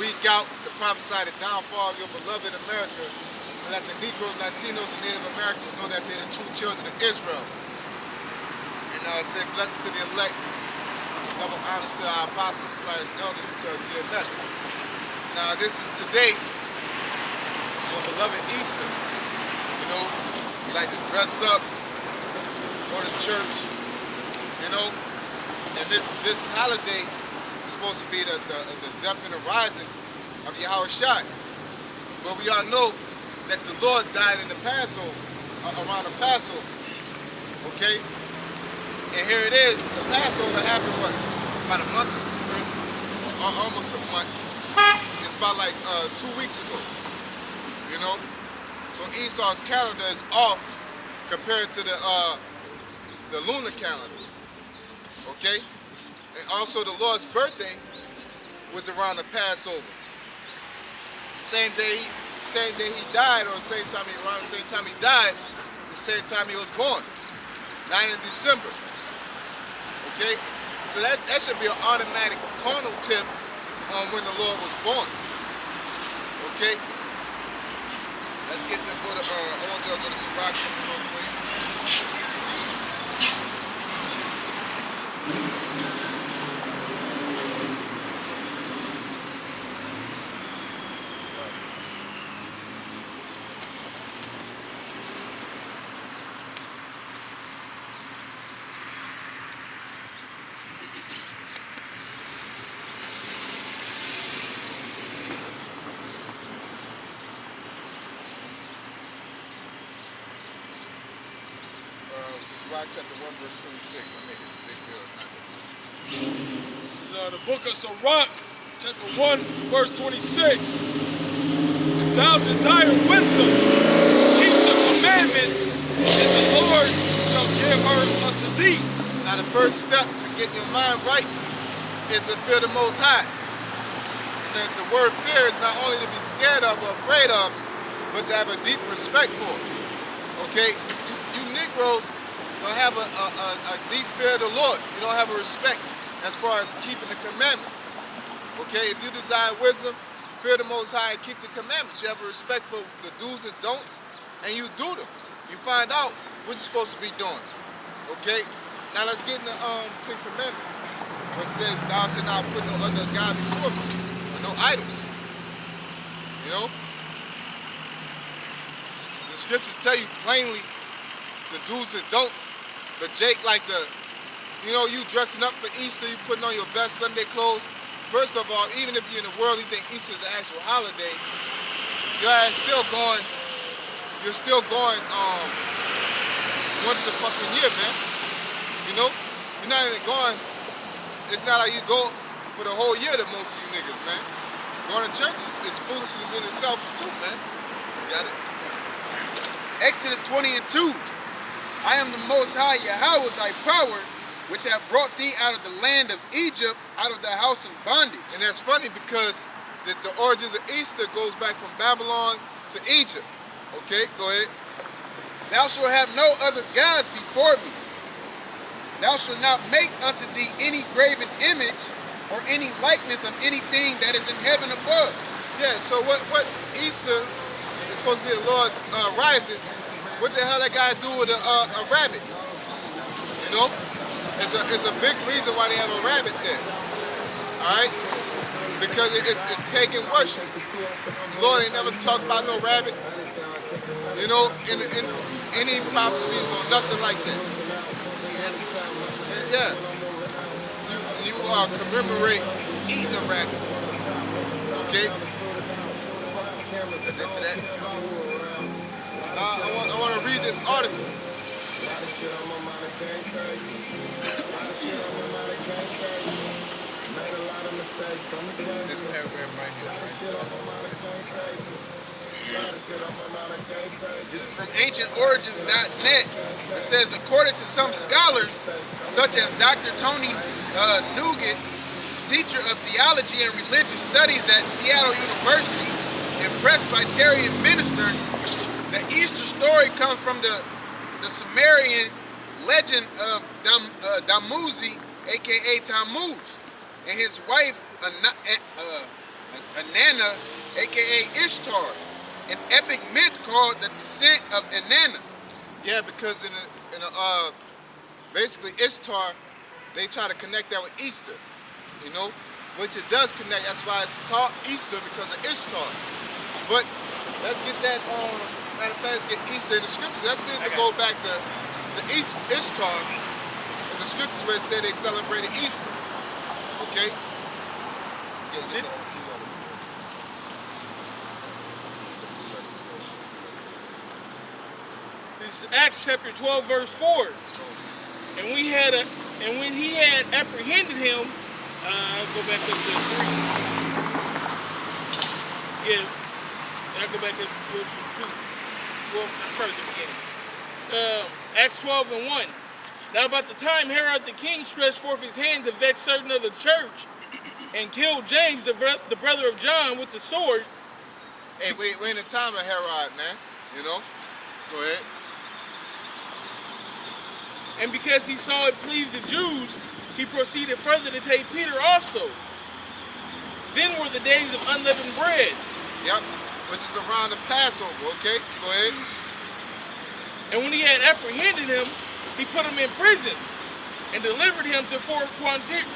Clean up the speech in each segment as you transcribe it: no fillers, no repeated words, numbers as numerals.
week out to prophesy the downfall of your beloved America, and let the Negroes, Latinos, and Native Americans know that they're the true children of Israel. And say blessed to the elect, double honors to our apostles / elders, which are GMS. Now this is today, your beloved Easter. You know, we like to dress up, go to church, you know, and this holiday is supposed to be the death and the rising of Yahushua. But we all know that the Lord died in the Passover, around the Passover, okay? And here it is, the Passover happened what, about a month, or almost a month. It's about like 2 weeks ago, you know? So Esau's calendar is off compared to the lunar calendar, okay? And also the Lord's birthday was around the Passover. Same day he died, or around the same time he died, the same time he was born, 9th of December. Okay, so that should be an automatic carnal tip on when the Lord was born. Okay, let's go to. I want y'all to go to Sirach real quick. Sirach chapter 1 verse 26. I made it a big deal. It's not that much. It's the book of Sirach, chapter 1 verse 26. If thou desire wisdom, keep the commandments, and the Lord shall give her unto thee. Now the first step to getting your mind right is to fear the Most High. And the word fear is not only to be scared of or afraid of, but to have a deep respect for. Okay? You Negroes don't have a deep fear of the Lord. You don't have a respect as far as keeping the commandments. Okay, if you desire wisdom, fear the Most High and keep the commandments. You have a respect for the do's and don'ts, and you do them. You find out what you're supposed to be doing. Okay, now let's get in the 10 Commandments. What says, thou shalt not put no other God before me, or no idols. You know? The scriptures tell you plainly the do's and don'ts. But Jake like to, you know, you dressing up for Easter, you putting on your best Sunday clothes. First of all, even if you're in the world, you think Easter is an actual holiday, your ass still going, you're still going once a fucking year, man. You know? You're not even going, it's not like you go for the whole year to most of you niggas, man. Going to church is foolishness in itself too, man. Got it? Exodus 20 and 2. I am the Most High Yahweh, thy power, which have brought thee out of the land of Egypt, out of the house of bondage. And that's funny because the origins of Easter goes back from Babylon to Egypt. Okay, go ahead. Thou shalt have no other gods before me. Thou shalt not make unto thee any graven image or any likeness of anything that is in heaven above. Yeah, so what Easter is supposed to be the Lord's rising. What the hell that got to do with a rabbit? You know? It's a big reason why they have a rabbit there. Alright? Because it's pagan worship. The Lord ain't never talked about no rabbit. You know, in any prophecies or nothing like that. Yeah. You commemorate eating a rabbit. Okay? That's into that. I want to read this article. This paragraph right here. This is from ancientorigins.net. It says, according to some scholars, such as Dr. Tony Nugent, teacher of theology and religious studies at Seattle University, and Presbyterian minister, the Easter story comes from the Sumerian legend of Damuzi, aka Tammuz, and his wife Inanna, aka Ishtar, an epic myth called the descent of Inanna. Yeah, because basically Ishtar, they try to connect that with Easter, you know, which it does connect. That's why it's called Easter, because of Ishtar. But let's get that matter of fact, let's get Easter in the scriptures. Let's see if we go back to Ishtar in the scriptures where it said they celebrated Easter. Okay? This is Acts chapter 12, verse 4. And when he had apprehended him, I'll go back up to 3. Yeah, I'll go back up to 2. Well, let's start at the beginning. Acts 12 and 1. Now about the time Herod the king stretched forth his hand to vex certain of the church and killed James, the brother of John, with the sword. Hey, we're in the time of Herod, man. You know? Go ahead. And because he saw it pleased the Jews, he proceeded further to take Peter also. Then were the days of unleavened bread. Yep, which is around the Passover, okay? Go ahead. And when he had apprehended him, he put him in prison and delivered him to 4 quaternions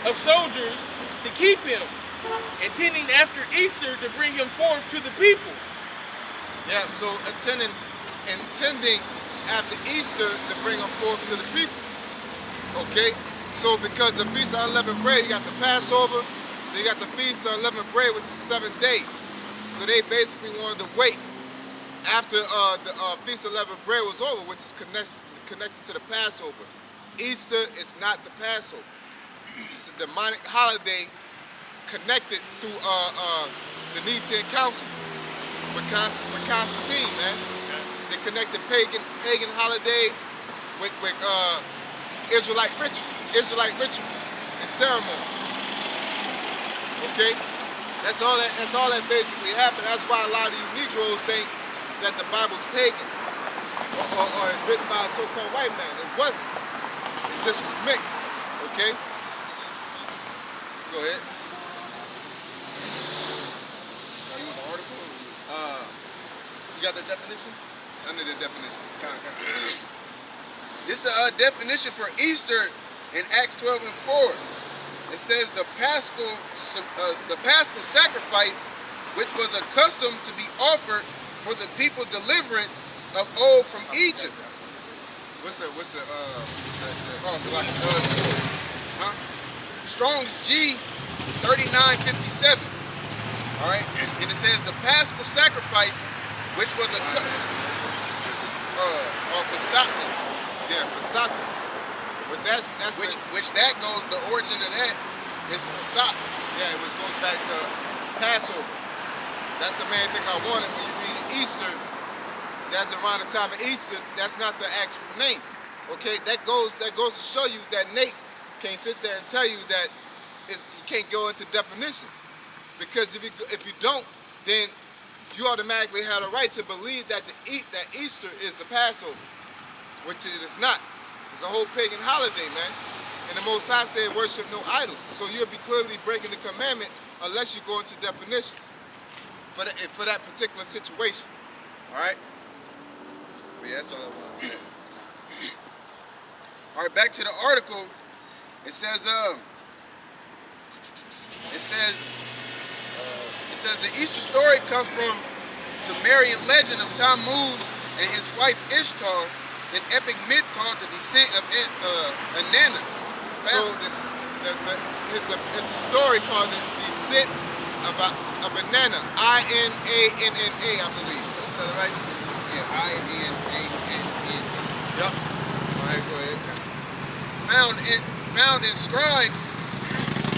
of soldiers to keep him, intending after Easter to bring him forth to the people. Yeah, so intending after Easter to bring them forth to the people. Okay? So because the Feast of Unleavened Bread, you got the Passover, then you got the Feast of Unleavened Bread, which is 7 days. So they basically wanted to wait after the Feast of Unleavened Bread was over, which is connected to the Passover. Easter is not the Passover. It's a demonic holiday connected through the Nicene Council with Constantine, man. They connected pagan holidays with Israelite rituals and ceremonies. Okay, that's all that basically happened. That's why a lot of you Negroes think that the Bible's pagan or it's written by a so-called white man. It wasn't. It just was mixed. Okay. Go ahead. Are you in the article? You got the definition? I need the definition. This is the definition for Easter in Acts 12 and 4. It says the Paschal sacrifice, which was a custom to be offered for the people deliverance of old from Egypt. Strong's G 3957. All right, and it says the Paschal sacrifice, which was a Pasaka. Yeah, Pasaka. But that's which that goes. The origin of that is Pasaka. Yeah, it goes back to Passover. That's the main thing I wanted when you read Easter. That's around the time of Easter. That's not the actual name. Okay, that goes to show you that Nate can't sit there and tell you that you can't go into definitions, because if you don't, then you automatically have a right to believe that that Easter is the Passover, which it is not. It's a whole pagan holiday, man. And the Most High said, worship no idols. So you'll be clearly breaking the commandment unless you go into definitions for that particular situation. All right? But yeah, that's all I want. All right, back to the article. It says the Easter story comes from Sumerian legend of Tammuz and his wife Ishtar, an epic myth called the descent of Inanna. So it's a story called the descent of Inanna. I-N-A-N-N-A, I believe. That's spelled it right? Yeah, I-N-A-N-N. Yep. All right, go ahead. Found inscribed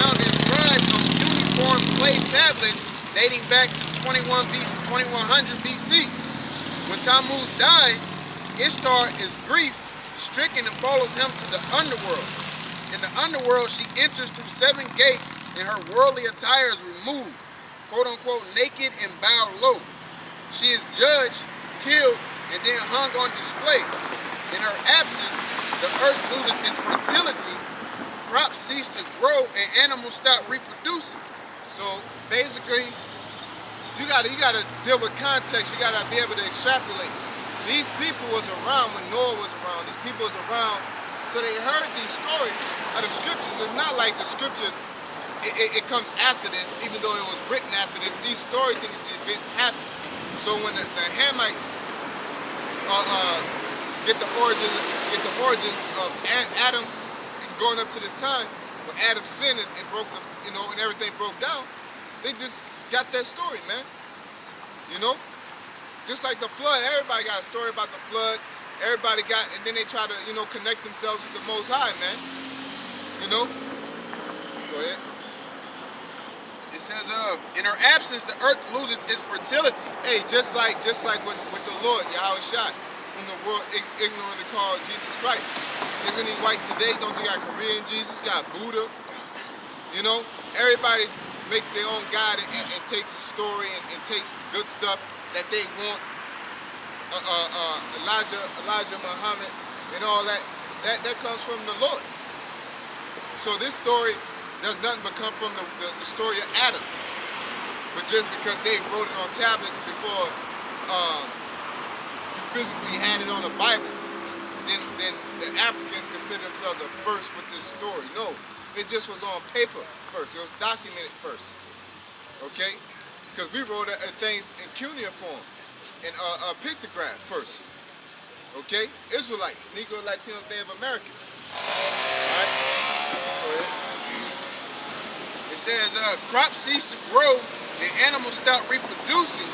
on uniform clay tablets dating back to 2100 BC. When Tammuz dies, Ishtar is grief-stricken and follows him to the underworld. In the underworld, she enters through 7 gates and her worldly attire is removed, quote-unquote naked and bowed low. She is judged, killed, and then hung on display. In her absence, the earth loses its fertility, crops cease to grow, and animals stop reproducing. So basically, you gotta deal with context. You gotta be able to extrapolate. These people was around when Noah was around. These people was around, so they heard these stories of the scriptures. It's not like the scriptures, it comes after this, even though it was written after this. These stories and these events happen. So when the Hamites get the origins of Adam and going up to this time when Adam sinned and broke and everything broke down, they just got that story, man. You know? Just like the flood, everybody got a story about the flood. Everybody got, and then they try to, connect themselves with the Most High, man. You know? Go ahead. It says, in her absence, the earth loses its fertility. Hey, just like with the Lord, Yahweh Shai, whom the world ignorantly called Jesus Christ. Isn't he white today? Don't you got Korean Jesus? You got Buddha? You know? Everybody makes their own God and takes a story and takes good stuff that they want. Elijah, Muhammad, and all that comes from the Lord. So this story does nothing but come from the story of Adam. But just because they wrote it on tablets before you physically had it on a Bible, then the Africans consider themselves a first with this story. No, it just was on paper first. It was documented first. Okay? Because we wrote things in cuneiform and pictograph first. Okay? Israelites, Negro, Latinos, Native Americans. Alright? Go ahead. It says, crops cease to grow and animals stop reproducing.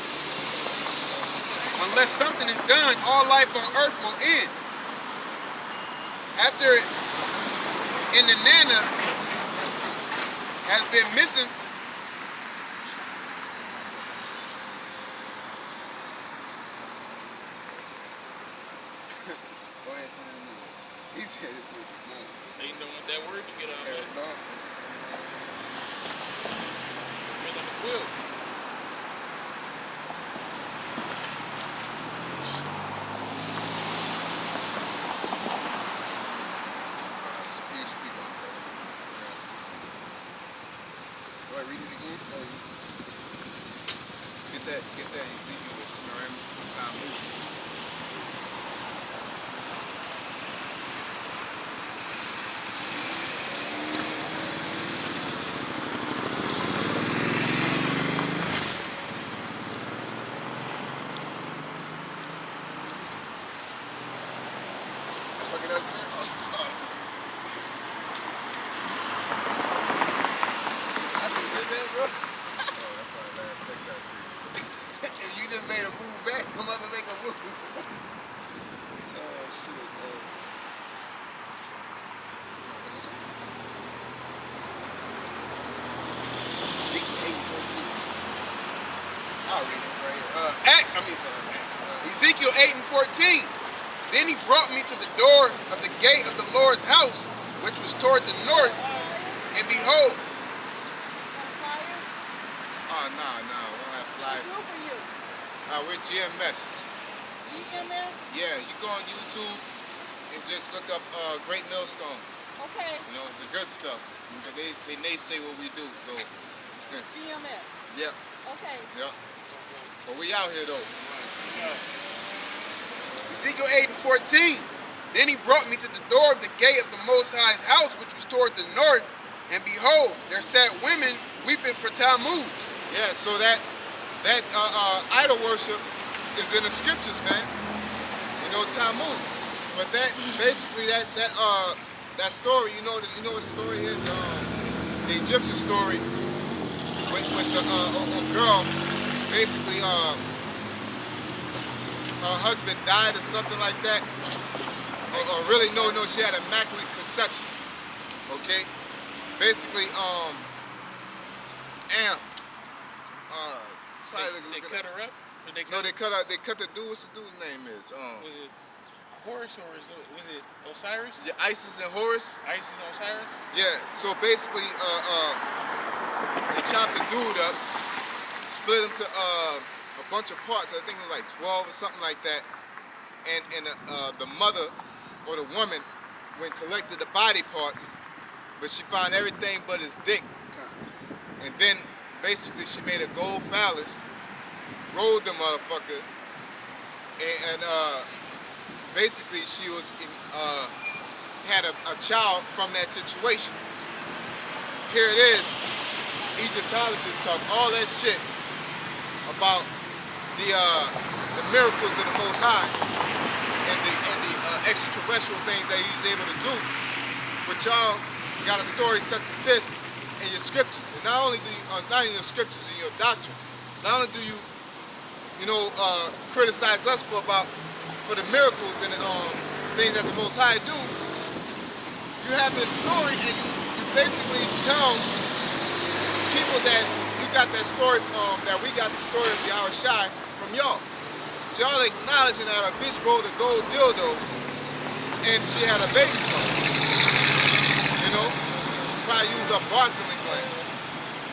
Unless something is done, all life on earth will end. After Inanna has been missing. Go ahead, son. He said it. They don't want that word to get out there. No. Fill in the quill. Speak on that. Go ahead, read it again. Get that Ezekiel with Semiramis and Tammuz. Look it up there. I just did that, bro. Oh, that's probably the last text I see. If you just made a move back, I'm about to make a move. Oh, shit. I'll read it right here. Ezekiel 8 and 14. Then he brought me to the door of the gate of the Lord's house, which was toward the north, and behold, Oh, no, we don't have flies. Who are you? We're GMS. GMS? Yeah, you go on YouTube and just look up Great Millstone. Okay. You know, the good stuff. Because they naysay what we do, so. GMS. Yep, Okay. yep. But we out here, though. Ezekiel 8 and 14. Then he brought me to the door of the gate of the Most High's house, which was toward the north, and behold, there sat women weeping for Tammuz. Yeah, so that idol worship is in the scriptures, man. You know, Tammuz. But that basically that story, you know what the story is? The Egyptian story with the girl, basically her husband died or something like that. Or really no, she had immaculate conception. Okay? Basically, They cut her up? Or they No, they cut the dude. What's the dude's name is? Was it Horus or was it Osiris? Yeah, Isis and Horus. Isis and Osiris? Yeah. So basically, they chopped the dude up, split him to a bunch of parts. I think it was like 12 or something like that. And the mother or the woman went and collected the body parts, but she found everything but his dick. And then basically she made a gold phallus, rolled the motherfucker, and basically she was had a child from that situation. Here it is. Egyptologists talk all that shit about the miracles of the Most High and the extraterrestrial things that He's able to do. But y'all got a story such as this in your scriptures, and not only do you, not in your scriptures, in your doctrine. Not only do you, criticize us for the miracles and things that the Most High do. You have this story, and you basically tell people that you got that story that we got the story of Yahweh Shai from y'all. So y'all acknowledging that a bitch rolled a gold dildo and she had a baby from it. Probably use a bark gland.